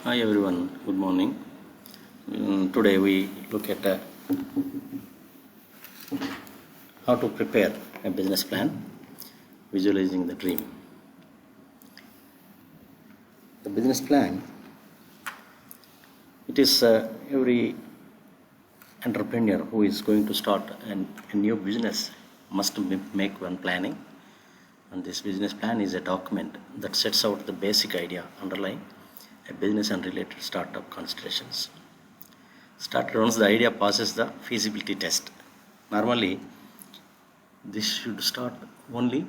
Hi everyone, good morning. Today we look at how to prepare a business plan, visualizing the dream. The business plan, it is every entrepreneur who is going to start a new business must make one planning. And this business plan is a document that sets out the basic idea underlying a business and related startup considerations. Once the idea passes the feasibility test. Normally, this should start only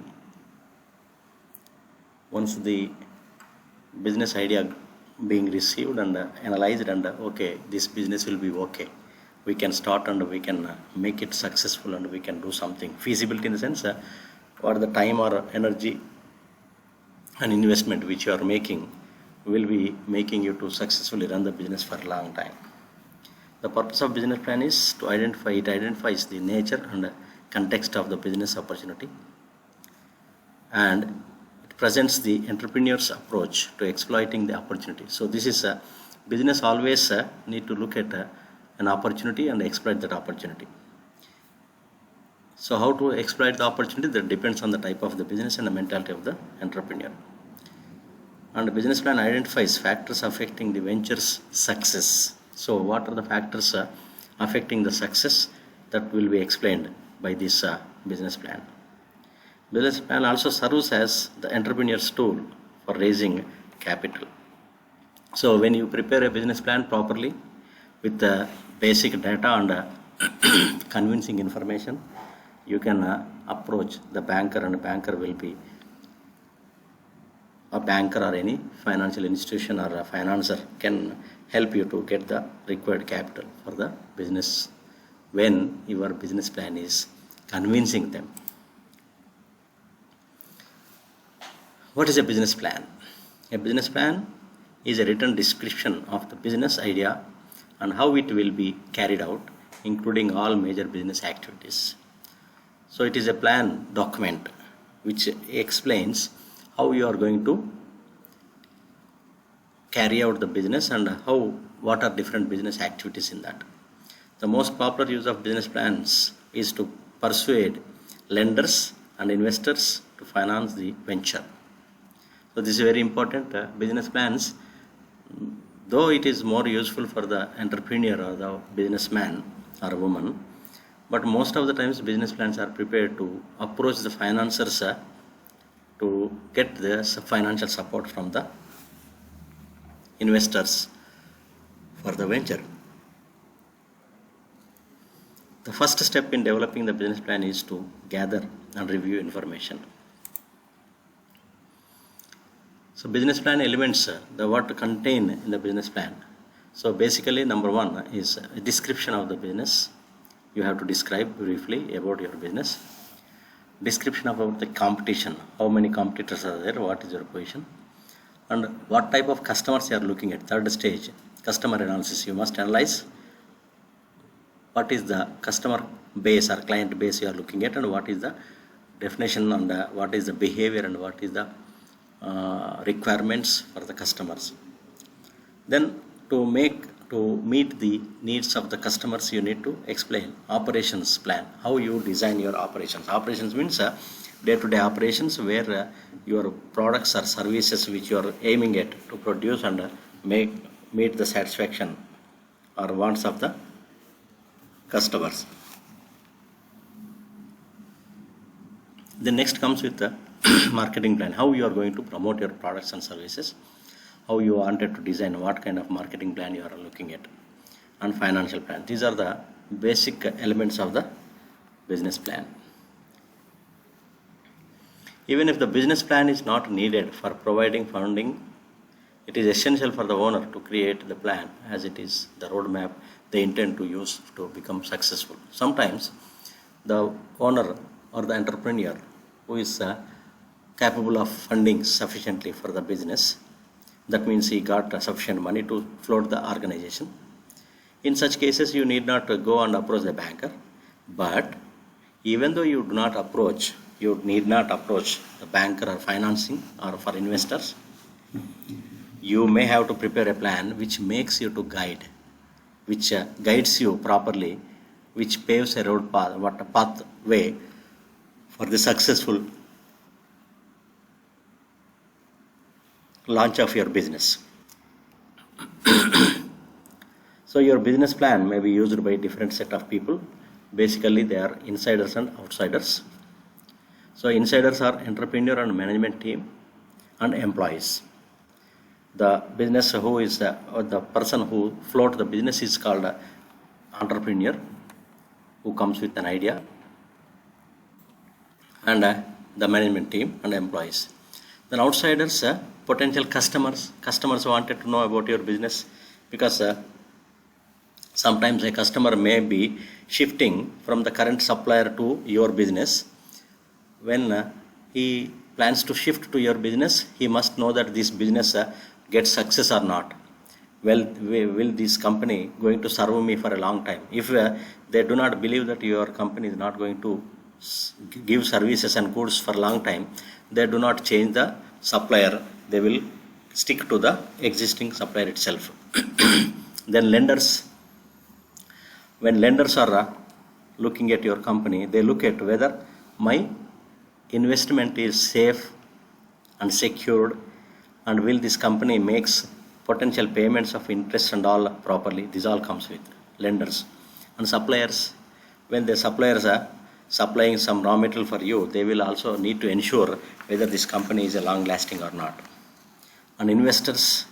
once the business idea being received and analyzed and okay, this business will be okay. We can start and we can make it successful and we can do something. Feasibility in the sense what the time or energy and investment which you are making will be making you to successfully run the business for a long time. The purpose of business plan is to identifies the nature and context of the business opportunity, and it presents the entrepreneur's approach to exploiting the opportunity. So this is a business always need to look at an opportunity and exploit that opportunity. So how to exploit the opportunity, that depends on the type of the business and the mentality of the entrepreneur. And the business plan identifies factors affecting the venture's success. So what are the factors affecting the success, that will be explained by this business plan. Business plan also serves as the entrepreneur's tool for raising capital. So when you prepare a business plan properly with the basic data and convincing information, you can approach the banker, and the banker will be a banker or any financial institution or a financer can help you to get the required capital for the business when your business plan is convincing them. What is a business plan? A business plan is a written description of the business idea and how it will be carried out, including all major business activities. So it is a plan document which explains how you are going to carry out the business and what are different business activities in that. The most popular use of business plans is to persuade lenders and investors to finance the venture. So this is very important. Business plans, though it is more useful for the entrepreneur or the businessman or woman, but most of the times business plans are prepared to approach the financiers to get the financial support from the investors for the venture. The first step in developing the business plan is to gather and review information. So business plan elements, the what contain in the business plan. So basically number one is a description of the business. You have to describe briefly about your business. Description about the competition, how many competitors are there, what is your position, and what type of customers you are looking at. Third stage, customer analysis. You must analyze what is the customer base or client base you are looking at, and what is the definition and what is the behavior and what is the requirements for the customers. Then to meet the needs of the customers, you need to explain operations plan, how you design your operations. Operations means day-to-day operations where your products or services which you are aiming at to produce and meet the satisfaction or wants of the customers. The next comes with the marketing plan, how you are going to promote your products and services, how you wanted to design, what kind of marketing plan you are looking at, and financial plan. These are the basic elements of the business plan. Even if the business plan is not needed for providing funding, it is essential for the owner to create the plan, as it is the roadmap they intend to use to become successful. Sometimes the owner or the entrepreneur who is capable of funding sufficiently for the business, that means he got sufficient money to float the organization. In such cases, you need not go and approach the banker, but even though you need not approach the banker or financing or for investors, you may have to prepare a plan which makes you to guide, which guides you properly, which paves a road path, what a pathway for the successful launch of your business. So your business plan may be used by different set of people. Basically, they are insiders and outsiders. So insiders are entrepreneur and management team and employees. The business who is the person who float the business is called a entrepreneur, who comes with an idea, and the management team and employees. Then outsiders, potential customers. Customers wanted to know about your business because sometimes a customer may be shifting from the current supplier to your business. When he plans to shift to your business, he must know that this business gets success or not. Well, will this company going to serve me for a long time? If they do not believe that your company is not going to give services and goods for a long time, they do not change the supplier. They will stick to the existing supplier itself. Then lenders. When lenders are looking at your company, they look at whether my investment is safe and secured, and will this company makes potential payments of interest and all properly. This all comes with lenders. And suppliers, when the suppliers are supplying some raw material for you, they will also need to ensure whether this company is a long lasting or not. And investors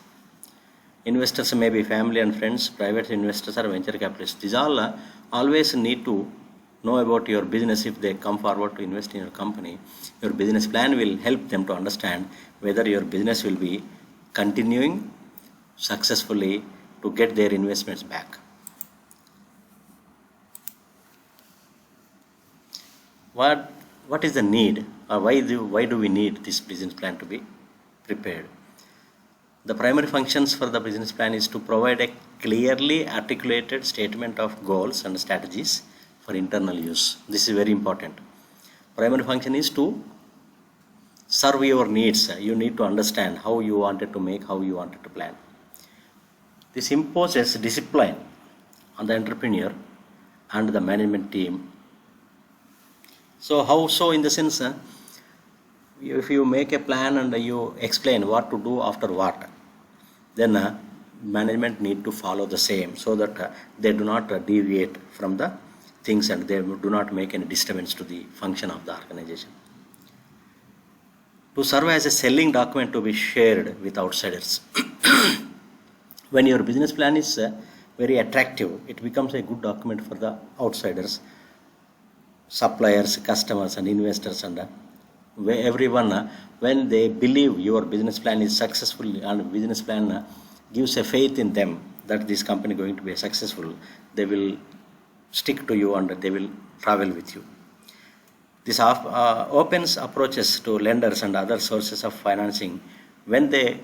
may be family and friends, private investors or venture capitalists. These all always need to know about your business. If they come forward to invest in your company, your business plan will help them to understand whether your business will be continuing successfully to get their investments back. What is the need, or why do we need this business plan to be prepared? The primary functions for the business plan is to provide a clearly articulated statement of goals and strategies for internal use. This is very important. Primary function is to serve your needs. You need to understand how you wanted to make, how you wanted to plan. This imposes discipline on the entrepreneur and the management team. So how so? In the sense, if you make a plan and you explain what to do after what, then management need to follow the same, so that they do not deviate from the things and they do not make any disturbance to the function of the organization. To serve as a selling document to be shared with outsiders. When your business plan is very attractive, it becomes a good document for the outsiders, suppliers, customers and investors, and everyone, when they believe your business plan is successful and business plan gives a faith in them that this company is going to be successful, they will stick to you and they will travel with you. This opens approaches to lenders and other sources of financing. When they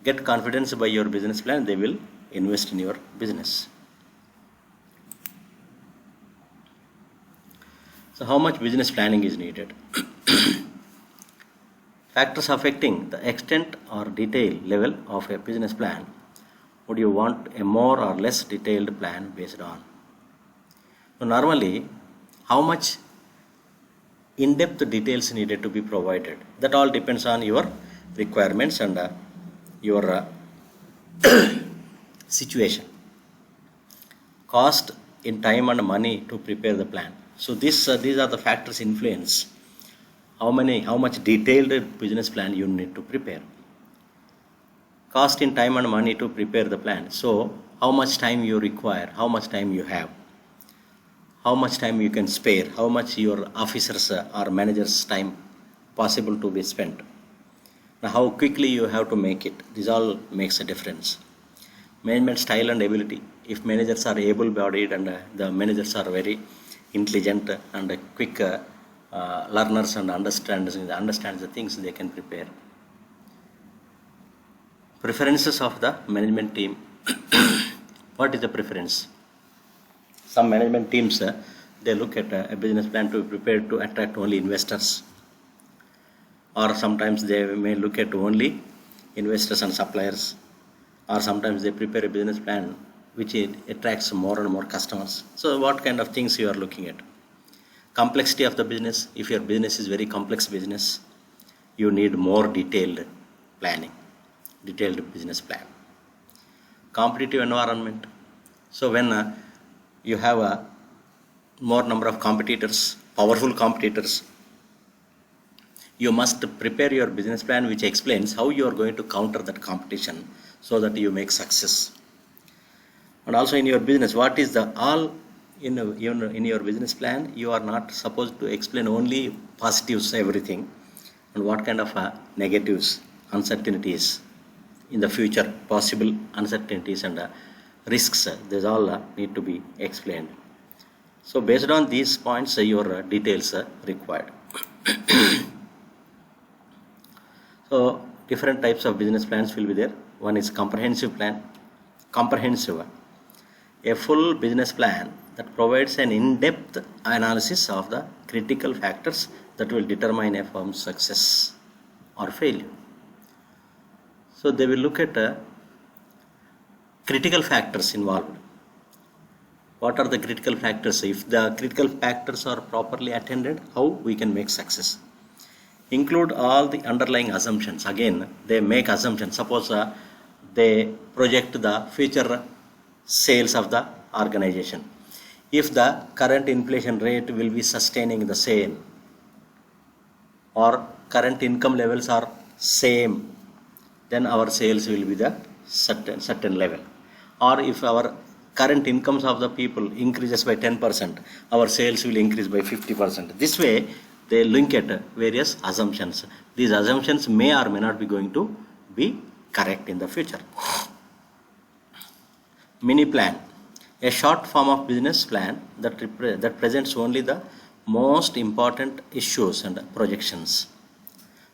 get confidence by your business plan, they will invest in your business. So how much business planning is needed? Factors affecting the extent or detail level of a business plan. Would you want a more or less detailed plan based on? So normally, how much in-depth details needed to be provided? That all depends on your requirements and your situation. Cost in time and money to prepare the plan. So these are the factors influence how much detailed business plan you need to prepare. Cost in time and money to prepare the plan. So how much time you require, how much time you have, how much time you can spare, how much your officers or managers' time possible to be spent. Now how quickly you have to make it. This all makes a difference. Management style and ability. If managers are able-bodied and the managers are very intelligent and quick learners and understand the things, they can prepare. Preferences of the management team. What is the preference? Some management teams, they look at a business plan to be prepared to attract only investors, or sometimes they may look at only investors and suppliers, or sometimes they prepare a business plan which it attracts more and more customers. So what kind of things you are looking at? Complexity of the business. If your business is very complex business, you need more detailed planning, detailed business plan. Competitive environment. So when you have a more number of competitors, powerful competitors, you must prepare your business plan which explains how you are going to counter that competition so that you make success. And also in your business, what is the all in your business plan, you are not supposed to explain only positives everything, and what kind of negatives, uncertainties in the future, possible uncertainties and risks, these all need to be explained. So based on these points, your details are required. So different types of business plans will be there. One is comprehensive plan. Comprehensive, a full business plan that provides an in-depth analysis of the critical factors that will determine a firm's success or failure. So they will look at critical factors involved. What are the critical factors? If the critical factors are properly attended, how we can make success? Include all the underlying assumptions. Again, they make assumptions. Suppose they project the future sales of the organization. If the current inflation rate will be sustaining the same, or current income levels are same, then our sales will be the certain level. Or if our current incomes of the people increases by 10%, our sales will increase by 50%. This way, they link at various assumptions. These assumptions may or may not be going to be correct in the future. Mini plan, a short form of business plan that presents only the most important issues and projections.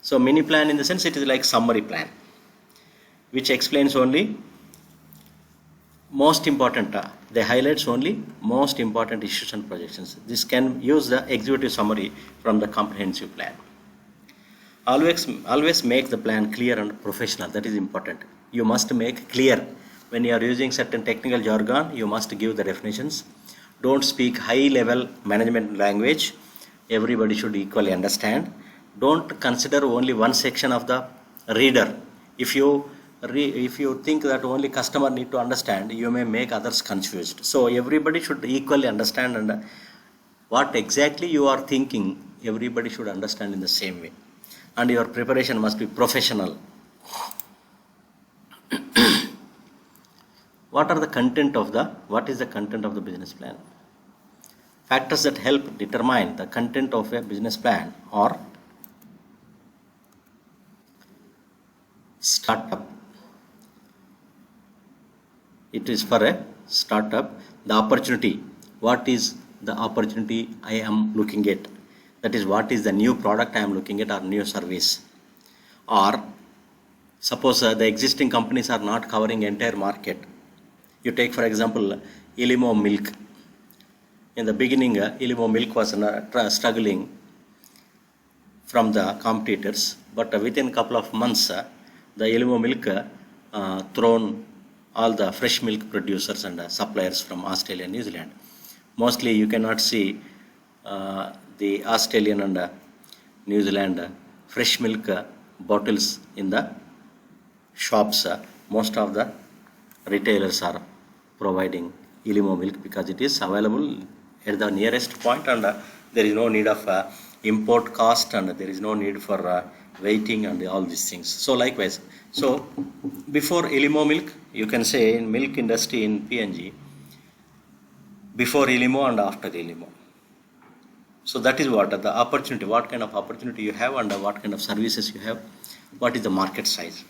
So mini plan, in the sense, it is like summary plan, which explains only most important, they highlights only most important issues and projections. This can use the executive summary from the comprehensive plan. Always make the plan clear and professional. That is important. You must make clear. When you are using certain technical jargon, you must give the definitions. Don't speak high level management language. Everybody should equally understand. Don't consider only one section of the reader. If you think that only customer need to understand, you may make others confused. So everybody should equally understand, and what exactly you are thinking, everybody should understand in the same way. And your preparation must be professional. What is the content of the business plan? Factors that help determine the content of a business plan are startup. It is for a startup. The opportunity. What is the opportunity I am looking at? That is, what is the new product I am looking at or new service? Or suppose the existing companies are not covering entire market. You take, for example, Illimo Milk. In the beginning, Illimo Milk was struggling from the competitors, but within a couple of months, the Illimo Milk thrown all the fresh milk producers and suppliers from Australia and New Zealand. Mostly you cannot see the Australian and New Zealand fresh milk bottles in the shops. Most of the retailers are providing Illimo milk because it is available at the nearest point, and there is no need of import cost, and there is no need for waiting and all these things. So likewise, so before Illimo milk, you can say in milk industry in PNG, before Illimo and after Illimo. So that is what the opportunity, what kind of opportunity you have and what kind of services you have, what is the market size.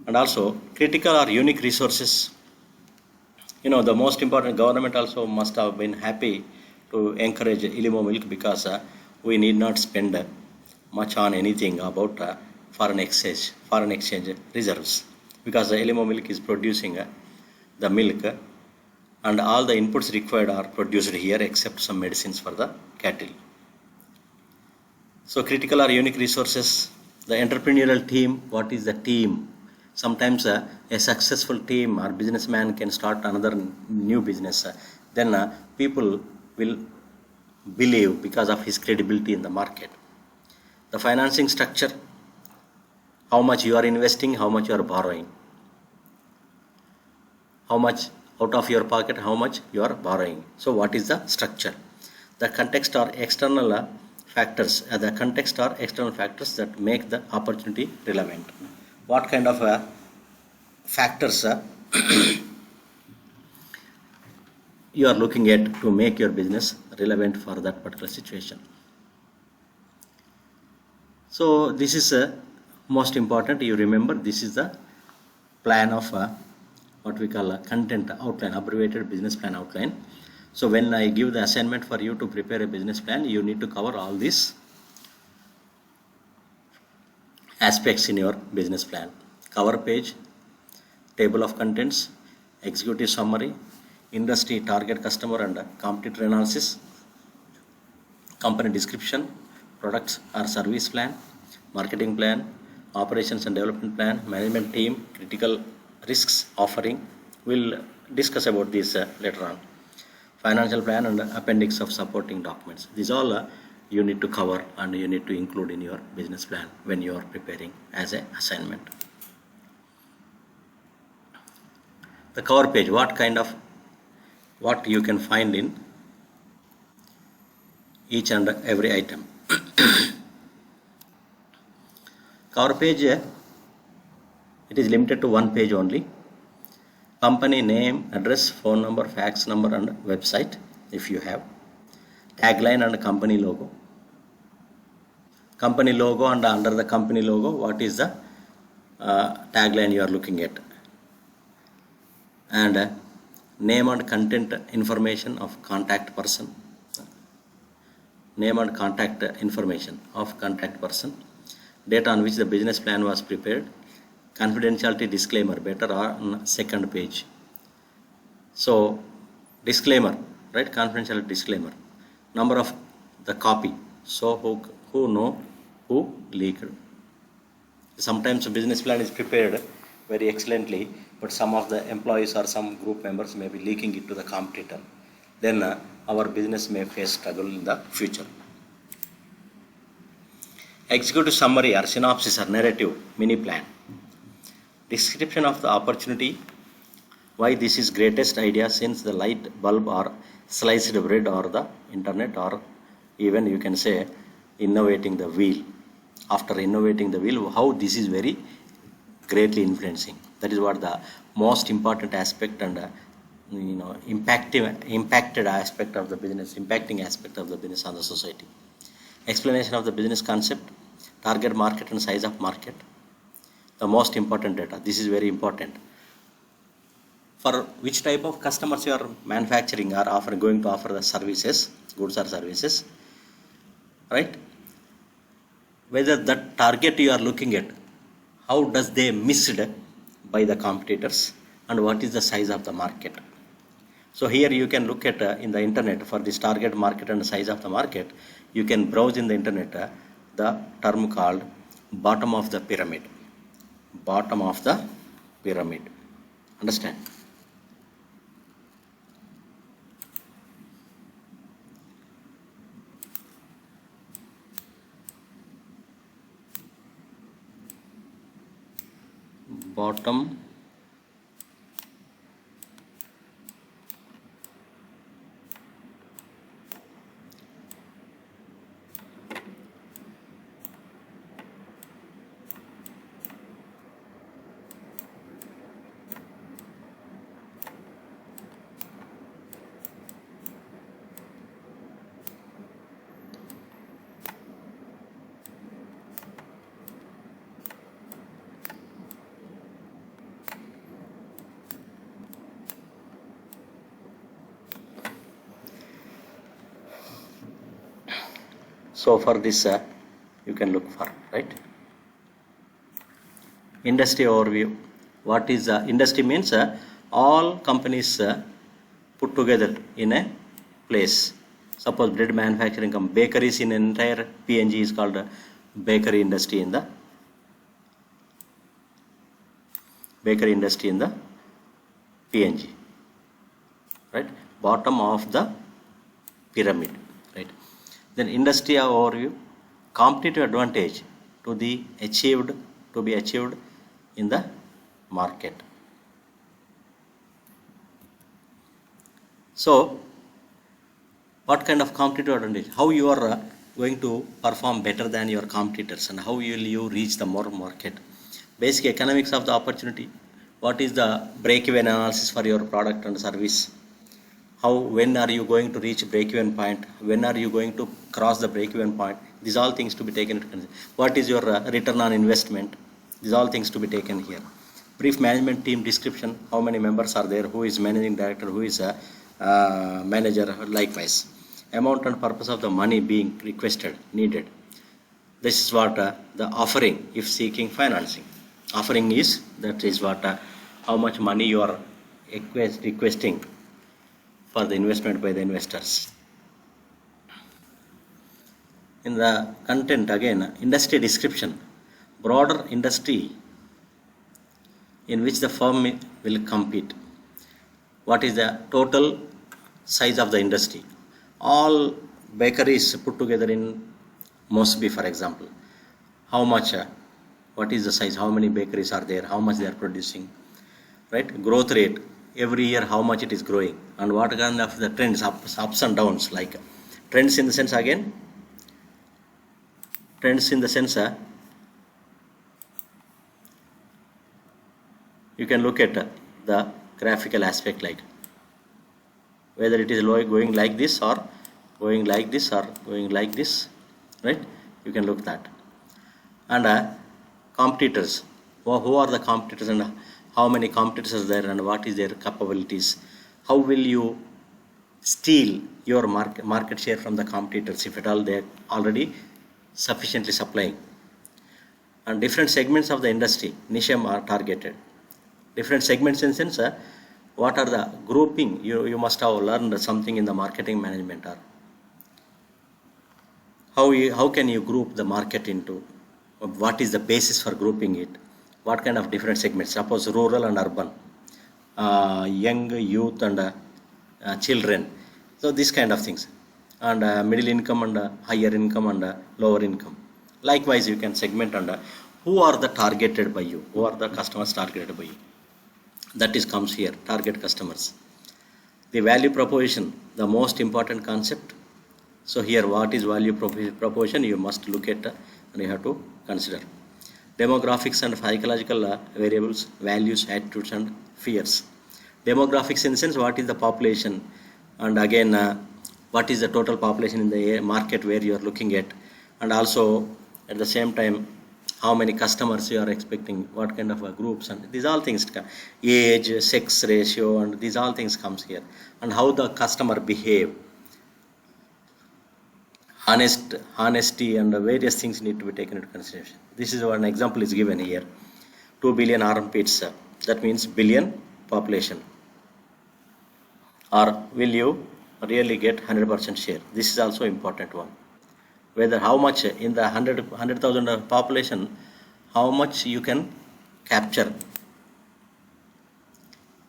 And also critical or unique resources. You know, the most important, government also must have been happy to encourage Illimo milk, because we need not spend much on anything about foreign exchange reserves, because the Illimo milk is producing the milk, and all the inputs required are produced here except some medicines for the cattle. So critical or unique resources, The entrepreneurial team, what is the team? Sometimes a successful team or businessman can start another new business. Then people will believe because of his credibility in the market. The financing structure, how much you are investing, how much you are borrowing, how much out of your pocket, how much you are borrowing. So what is the structure? The context or external factors, the context or external factors that make the opportunity relevant. What kind of factors you are looking at to make your business relevant for that particular situation? So this is most important. You remember, this is the plan of what we call a content outline, abbreviated business plan outline. So when I give the assignment for you to prepare a business plan, you need to cover all these aspects in your business plan. Cover page, table of contents, executive summary, industry, target customer and competitor analysis, company description, products or service plan, marketing plan, operations and development plan, management team, critical risks, offering. We'll discuss about this later on. Financial plan and appendix of supporting documents. These all you need to cover and you need to include in your business plan when you are preparing as an assignment. The cover page, what you can find in each and every item. Cover page, it is limited to one page only. Company name, address, phone number, fax number and website if you have. Tagline and company logo. Company logo, and under the company logo, what is the tagline you are looking at. And name and content information of contact person. Name and contact information of contact person. Date on which the business plan was prepared. Confidentiality disclaimer, better on second page. So disclaimer, right? Confidentiality disclaimer. Number of the copy. So who know who leaked. Sometimes a business plan is prepared very excellently, but some of the employees or some group members may be leaking it to the competitor. Then our business may face struggle in the future. Executive summary or synopsis or narrative, mini plan. Description of the opportunity, why this is greatest idea since the light bulb or sliced bread or the internet, or even you can say innovating the wheel. After innovating the wheel, how this is very greatly influencing. That is what the most important aspect and impacted aspect of the business, impacting aspect of the business on the society. Explanation of the business concept, target market and size of market. The most important data. This is very important. For which type of customers you are manufacturing or going to offer the services, goods or services, right? Whether that target you are looking at, how does they missed by the competitors, and what is the size of the market. So here you can look at in the internet for this target market and size of the market. You can browse in the internet the term called bottom of the pyramid. Bottom of the pyramid. Understand? Bottom So for this you can look for, right? Industry overview. What is industry means all companies put together in a place. Suppose bread manufacturing bakeries in entire PNG is called bakery industry in the bakery industry in the PNG, right? Bottom of the pyramid, right? Then industry overview, competitive advantage to be achieved in the market. So what kind of competitive advantage? How you are going to perform better than your competitors, and how will you reach the more market? Basic economics of the opportunity. What is the break-even analysis for your product and service? When are you going to reach break-even point? When are you going to cross the break-even point? These all things to be taken into consideration. What is your return on investment? These all things to be taken here. Brief management team description. How many members are there? Who is managing director? Who is a manager? Likewise. Amount and purpose of the money being requested, needed. This is what the offering if seeking financing. Offering is, that is what how much money you are requesting for the investment by the investors. In the content again, industry description, broader industry in which the firm will compete. What is the total size of the industry? All bakeries put together in Mosby, for example. How much? What is the size? How many bakeries are there? How much they are producing? Right? Growth rate. Every year, how much it is growing, and what kind of the trends, ups and downs. Like trends in the sense again. Trends in the sense. You can look at the graphical aspect, like whether it is going like this or going like this or going like this, right? You can look that. And competitors, who are the competitors and how many competitors are there and what is their capabilities? How will you steal your market share from the competitors if at all they are already sufficiently supplying? And different segments of the industry, niche are targeted. Different segments in sense, what are the grouping? You must have learned something in the marketing management, or how can you group the market into, what is the basis for grouping it? What kind of different segments? Suppose rural and urban, young, youth and children. So this kind of things. And middle income and higher income and lower income. Likewise, you can segment under who are the targeted by you, who are the customers targeted by you. That is comes here, target customers. The value proposition, the most important concept. So here, what is value proposition? You must look at and you have to consider. Demographics and psychological variables, values, attitudes and fears. Demographics in the sense, what is the population, and again what is the total population in the market where you are looking at, and also at the same time how many customers you are expecting, what kind of groups, and these all things, age, sex ratio, and these all things comes here, and how the customer behave, honesty and various things need to be taken into consideration. This is one example is given here. 2 billion armpits, that means billion population. Or will you really get 100% share? This is also important one. Whether how much in the 100,000 population, how much you can capture.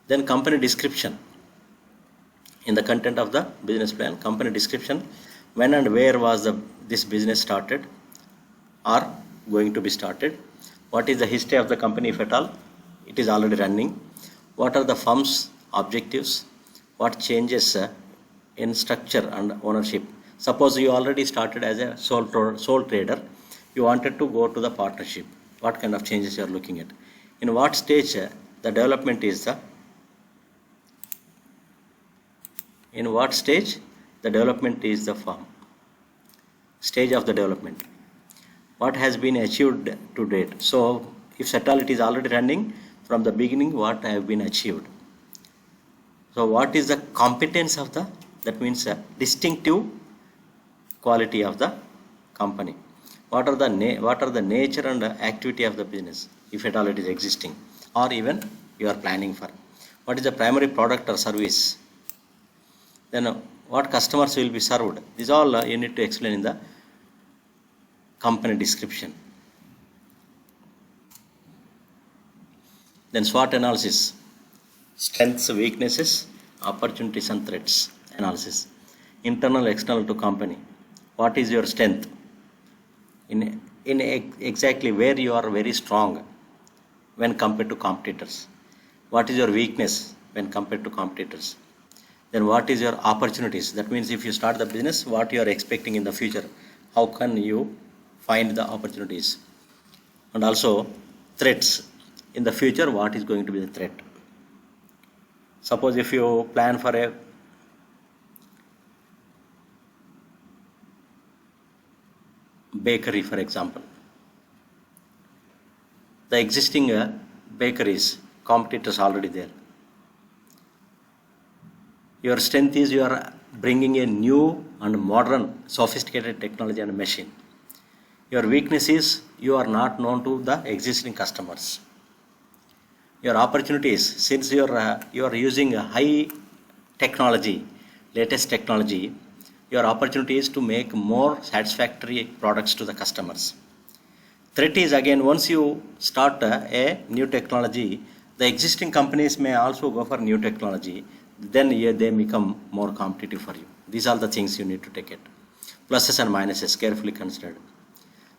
Then company description. In the content of the business plan, company description, when and where was this business started or going to be started, what is the history of the company if at all it is already running, what are the firm's objectives, what changes in structure and ownership. Suppose you already started as a sole trader, you wanted to go to the partnership, what kind of changes you are looking at, in what stage the development is the, in what stage the development is the firm, stage of the development, what has been achieved to date. So if at all it is already running, from the beginning what have been achieved. So what is the competence of the, that means a distinctive quality of the company. What are the nature and activity of the business if at all it is existing or even you are planning for. What is the primary product or service. Then what customers will be served. These all you need to explain in the company description. Then SWOT analysis, strengths, weaknesses, opportunities and threats analysis. Internal, external to company. What is your strength? In exactly where you are very strong when compared to competitors. What is your weakness when compared to competitors? Then what is your opportunities? That means if you start the business, what you are expecting in the future? How can you find the opportunities? And also threats. In the future, what is going to be the threat? Suppose if you plan for a bakery, for example, the existing bakeries, competitors already there. Your strength is you are bringing a new and modern sophisticated technology and machine. Your weakness is you are not known to the existing customers. Your opportunities, since you are using a high technology, latest technology, your opportunity is to make more satisfactory products to the customers. Threat is again, once you start a new technology, the existing companies may also go for new technology. Then they become more competitive for you. These are the things you need to take it. Pluses and minuses carefully considered.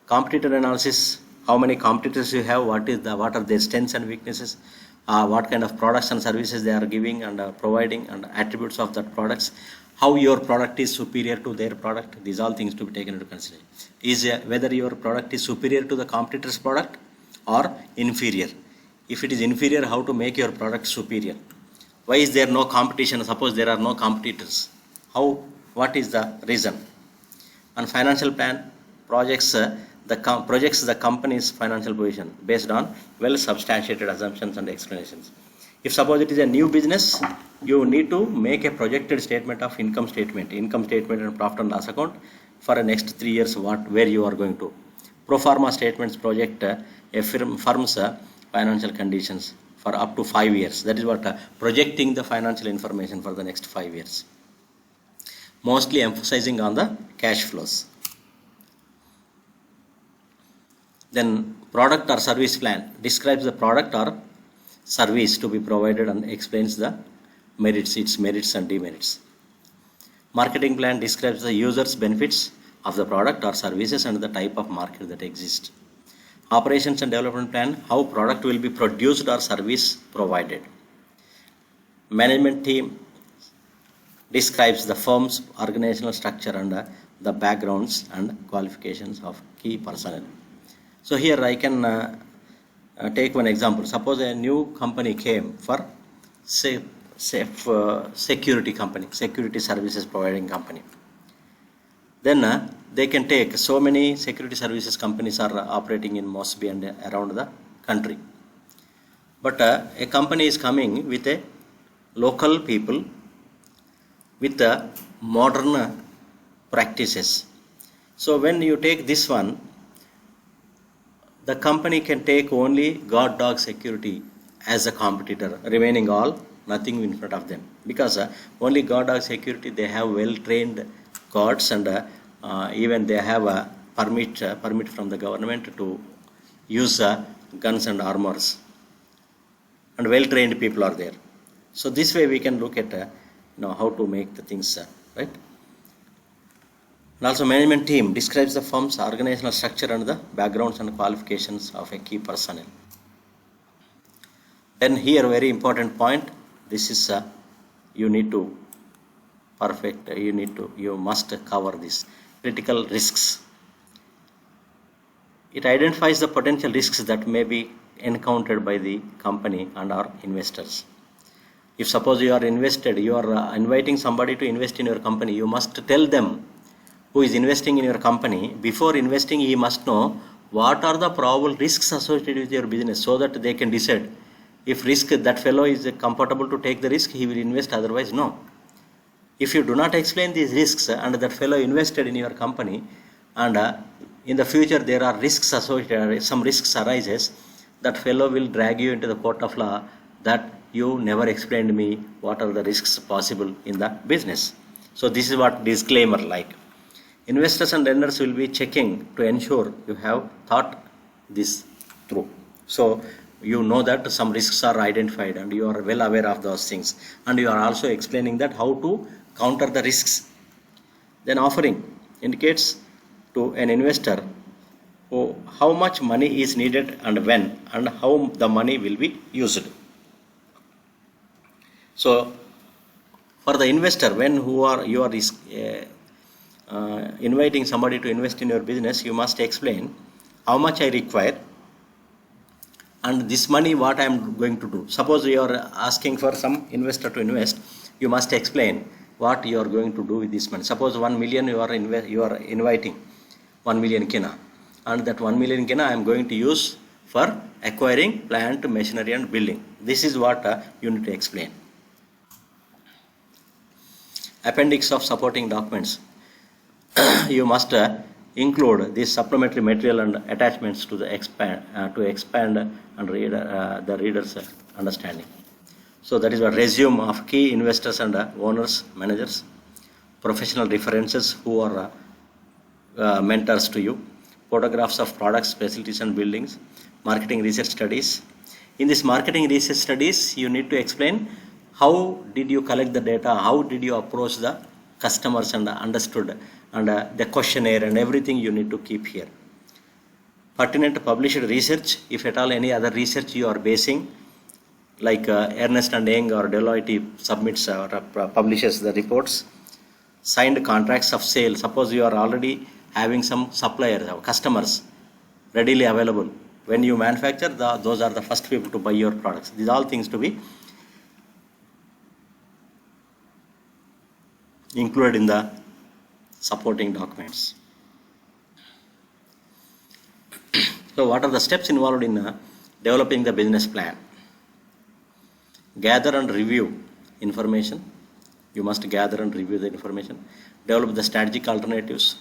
Competitor analysis, how many competitors you have, what are their strengths and weaknesses, what kind of products and services they are giving and providing, and attributes of that products, how your product is superior to their product. These all things to be taken into consideration. Whether your product is superior to the competitor's product or inferior. If it is inferior, how to make your product superior? Why is there no competition? Suppose there are no competitors. What is the reason? And financial plan projects the company's financial position based on well substantiated assumptions and explanations. If suppose it is a new business, you need to make a projected statement of income statement and profit and loss account for the next 3 years, where you are going to. Pro forma statements project a firm's financial conditions for up to 5 years. That is what projecting the financial information for the next 5 years. Mostly emphasizing on the cash flows. Then product or service plan describes the product or service to be provided and explains the its merits and demerits. Marketing plan describes the user's benefits of the product or services and the type of market that exists. Operations and development plan, how product will be produced or service provided. Management team describes the firm's organizational structure and the backgrounds and qualifications of key personnel. So here I can take one example. Suppose a new company came for security services providing company. Then they can take so many security services companies are operating in Mosby and around the country. But a company is coming with a local people with modern practices. So when you take this one, the company can take only guard dog security as a competitor, remaining all nothing in front of them, because only guard dog security, they have well trained guards and even they have a permit from the government to use guns and armors, and well trained people are there. So this way we can look at how to make the things right. And also management team describes the firm's organizational structure and the backgrounds and qualifications of a key personnel. Then here very important point, this is you must cover this. Critical risks. It identifies the potential risks that may be encountered by the company and our investors. If suppose you are inviting somebody to invest in your company, you must tell them who is investing in your company. Before investing, he must know what are the probable risks associated with your business, so that they can decide if that fellow is comfortable to take the risk, he will invest, otherwise no. If you do not explain these risks and that fellow invested in your company, and in the future there are risks associated, some risks arises, that fellow will drag you into the court of law that you never explained me what are the risks possible in the business. So this is what disclaimer like. Investors and lenders will be checking to ensure you have thought this through. So you know that some risks are identified and you are well aware of those things, and you are also explaining that how to counter the risks. Then offering indicates to an investor how much money is needed and when, and how the money will be used. So for the investor, when you are inviting somebody to invest in your business, you must explain how much I require and this money what I am going to do. Suppose you are asking for some investor to invest, you must explain what you are going to do with this money. Suppose 1 million you are inviting 1 million kina, and that 1 million kina I am going to use for acquiring plant, machinery and building. This is what you need to explain. Appendix of supporting documents. You must include this supplementary material and attachments to expand and read the reader's understanding. So that is a resume of key investors and owners, managers, professional references who are mentors to you, photographs of products, facilities and buildings, marketing research studies. In this marketing research studies, you need to explain how did you collect the data, how did you approach the customers and understood, and the questionnaire and everything you need to keep here. Pertinent published research, if at all any other research you are basing, like Ernst & Young or Deloitte submits or publishes the reports. Signed contracts of sale, suppose you are already having some suppliers or customers readily available. When you manufacture, those are the first people to buy your products. These all things to be included in the supporting documents. So what are the steps involved in developing the business plan? Gather and review information. You must gather and review the information. Develop the strategic alternatives.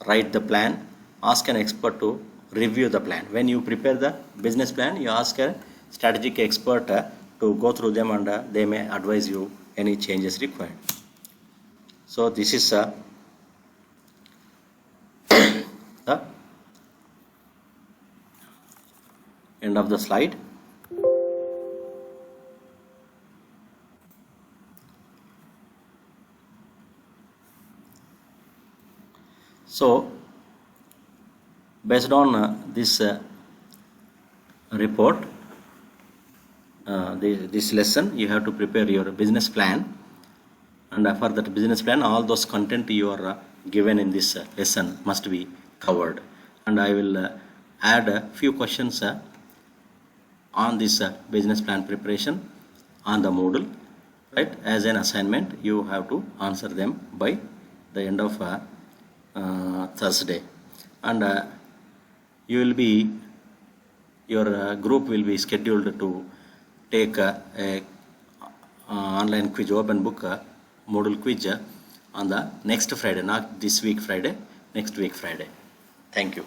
Write the plan. Ask an expert to review the plan. When you prepare the business plan, you ask a strategic expert to go through them, and they may advise you any changes required. So this is the end of the slide. So based on this report, this lesson, you have to prepare your business plan, and for that business plan, all those content you are given in this lesson must be covered. And I will add a few questions on this business plan preparation on the Moodle, right? As an assignment, you have to answer them by the end of Thursday, and you will be, your group will be scheduled to take a online quiz, open book Moodle quiz on the next Friday, not this week Friday, next week Friday. Thank you.